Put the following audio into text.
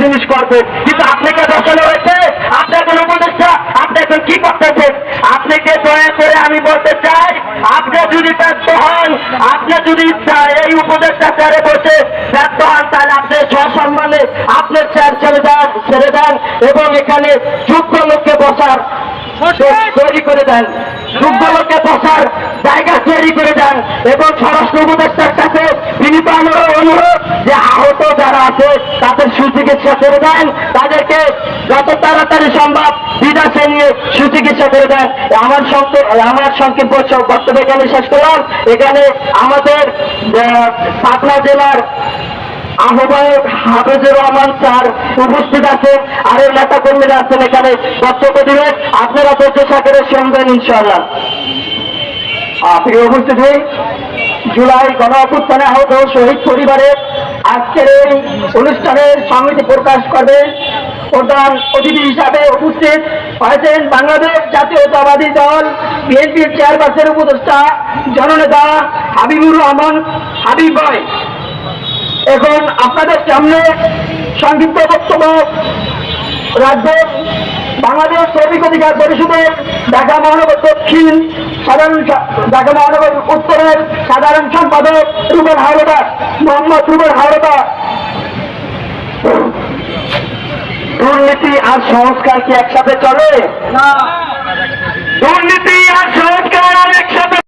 জিনিস করবে, কিন্তু আপনাকে বসানো হয়েছে, আপনার কোন উপদেষ্টা, আপনি এখন কি করতেছেন? আপনাকে দয়া করে আমি বলতে চাই, আপনি যদি ব্যর্থ হন, আপনি যদি এই উপদেষ্টা চেয়ারে বসে ব্যর্থ হন, তাহলে আপনি সসম্মানে আপনার চেয়ার ছেড়ে দেন এবং এখানে যোগ্য লোককে বসার তৈরি করে দেন, যোগ্য লোককে বসার জায়গা তৈরি করে দেন এবং স্বরাষ্ট্র উপদেষ্টার কাছে বিনীত অনুরোধ যে আহত যারা আছে তাদের সুচিকিৎসা করে দেন, তাদেরকে যত তাড়াতাড়ি সম্ভব বিদেশে নিয়ে সুচিকিৎসা করে দেন। আমার সংক্ষিপ্ত বক্তব্য এখানে শেষ করলাম। এখানে আমাদের পাবনা জেলার আহ্বায়ক হাফেজুর রহমান স্যার উপস্থিত আছেন, আরো নেতা কর্মীরা আছেন, এখানে বক্তব্য দিবেন। আপনারা ধৈর্য সাগরে শুনবেন ইনশাআল্লাহ। প্রিয় উপস্থিতি, জুলাই গণ অভ্যুত্থানে আহত শহীদ পরিবারের আজকের এই অনুষ্ঠানের সংহতি প্রকাশ করবেন প্রধান অতিথি হিসাবে উপস্থিত হয়েছেন বাংলাদেশ জাতীয়তাবাদী দল বিএনপির চেয়ারপারসন উপদেষ্টা জননেতা হাবিবুর রহমান হাবিব ভাই। এখন আপনাদের সামনে সংক্ষিপ্ত বক্তব্য রাখবেন বাংলাদেশ শ্রমিক অধিকার পরিষদের ঢাকা মহানগর দক্ষিণ ঢাকা মহানগর উত্তরের সাধারণ সম্পাদক রুবেল হাওলাদার, মোহাম্মদ রুবেল হাওলাদার। দুর্নীতি আর সংস্কার কি একসাথে চলে? না, দুর্নীতি আর সংস্কার আর একসাথে